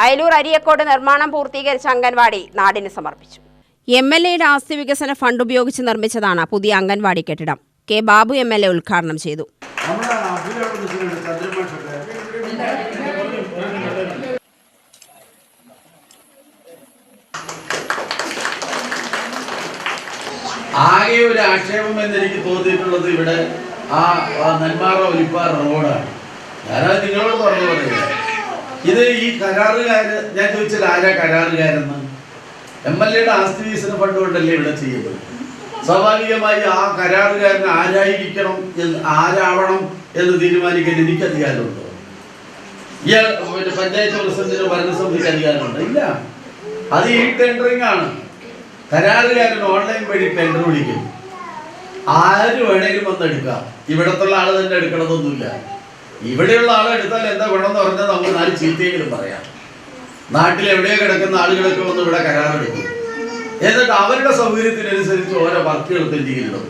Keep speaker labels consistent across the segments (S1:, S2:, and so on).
S1: അയലൂർ അരിയക്കോട് നിർമ്മാണം പൂർത്തീകരിച്ച അംഗൻവാടി നാടിന് സമർപ്പിച്ചു. MLAയുടെ ആസ്തി വികസന ഫണ്ട് ഉപയോഗിച്ച് നിർമ്മിച്ചതാണ് പുതിയ അംഗൻവാടി കെട്ടിടം. കെ ബാബു MLA ഉദ്ഘാടനം ചെയ്തു.
S2: ആകെ ഒരു ആക്ഷേപം എന്നെനിക്ക് തോന്നിയിട്ടുള്ളത് ഇവിടെ നെന്മാറ ഒലിപ്പാറ റോഡാണ്. ഞാനത് നിങ്ങളോട് പറഞ്ഞു പറയുക, ഇത് ഈ കരാറുകാര്, ഞാൻ ചോദിച്ചാൽ ആരാ കരാറുകാരെന്ന്? MLAയുടെ ആസ്തി വികസന ഫണ്ട് കൊണ്ടല്ലേ ഇവിടെ ചെയ്യുന്നത്. സ്വാഭാവികമായി ആ കരാറുകാരന് ആരാവണം എന്ന് തീരുമാനിക്കാൻ എനിക്ക് അധികാരമുണ്ടോ? ഇയാൾ പഞ്ചായത്ത് പ്രസിഡന്റിന് ഭരണസമിതിക്ക് അധികാരമുണ്ടോ? ഇല്ല. അത് ഈ ടെൻഡറിംഗ് ആണ്. കരാറുകാരൻ ഓൺലൈൻ വഴി ടെൻഡർ വിളിക്കും. ആര് വേണേലും വന്നെടുക്കാം. ഇവിടത്തുള്ള ആള് തന്നെ എടുക്കണമെന്നൊന്നുമില്ല. ഇവിടെയുള്ള ആളെ എടുത്താൽ എന്താ ഗുണമെന്ന് പറഞ്ഞാൽ നമുക്ക് 4 ചീത്തയെങ്കിലും പറയാം. നാട്ടിൽ എവിടെയോ കിടക്കുന്ന ആളുകളൊക്കെ വന്ന് ഇവിടെ കരാറെടുക്കും. എന്നിട്ട് അവരുടെ സൗകര്യത്തിനനുസരിച്ച് ഓരോ വർക്കുകൾ പെൻഡിങ്ങിലിടും.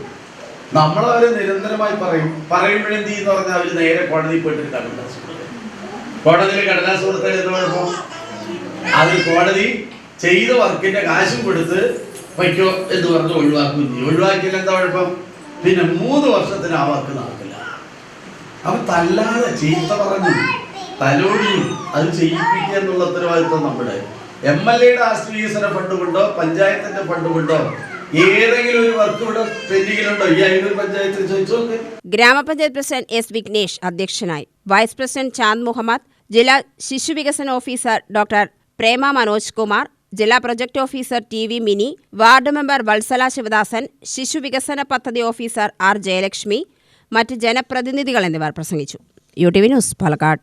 S2: നമ്മളവരെ നിരന്തരമായി പറയുമ്പോഴെന്ത് ചെയ്യുന്ന പറഞ്ഞാൽ അവർ നേരെ കോടതിയിൽ പോയിട്ട് കടലാസ് കൊടുക്കും. കോടതിയിൽ കടലാസ് കൊടുത്താൽ എന്ത് കുഴപ്പം? അത് കോടതി ചെയ്ത വർക്കിന്റെ കാശും കൊടുത്ത് വയ്ക്കോ എന്ന് പറഞ്ഞ് ഒഴിവാക്കുകയും ചെയ്യും. ഒഴിവാക്കിയാൽ എന്താ കുഴപ്പം? പിന്നെ 3 വർഷത്തിന് ആ വർക്ക് നടക്കില്ല. അവൻ തല്ലാതെ ചീത്ത പറഞ്ഞു തലോടിയും അത് ചെയ്യിപ്പിക്കുക എന്നുള്ള ഉത്തരവാദിത്വം നമ്മുടെ MLAയുടെ ആസ്തി വികസന ഫണ്ട് കൊണ്ടോ പഞ്ചായത്തിന്റെ ഫണ്ട് കൊണ്ടോ ഏതെങ്കിലും ഒരു വർക്ക് ഇവിടെ പെൻഡിങ്ങിലുണ്ടോ? ഈ അയലൂർ പഞ്ചായത്തിൽ ചോദിച്ചു നോക്ക്.
S1: ഗ്രാമപഞ്ചായത്ത് പ്രസിഡന്റ് S. വിഘ്നേഷ് അധ്യക്ഷനായി. വൈസ് പ്രസിഡന്റ് ചാന്ദ് മുഹമ്മദ്, ജില്ലാ ശിശുവികസന ഓഫീസർ ഡോക്ടർ പ്രേമ മനോജ് കുമാർ, ജില്ലാ project officer TV Mini, ward member Valsala Sivadasan, ശിശുവികസന പദ്ധതി ഓഫീസർ R. ജയലക്ഷ്മി, മറ്റ് ജനപ്രതിനിധികൾ എന്നിവർ പ്രസംഗിച്ചു. UTV news, Palakkad.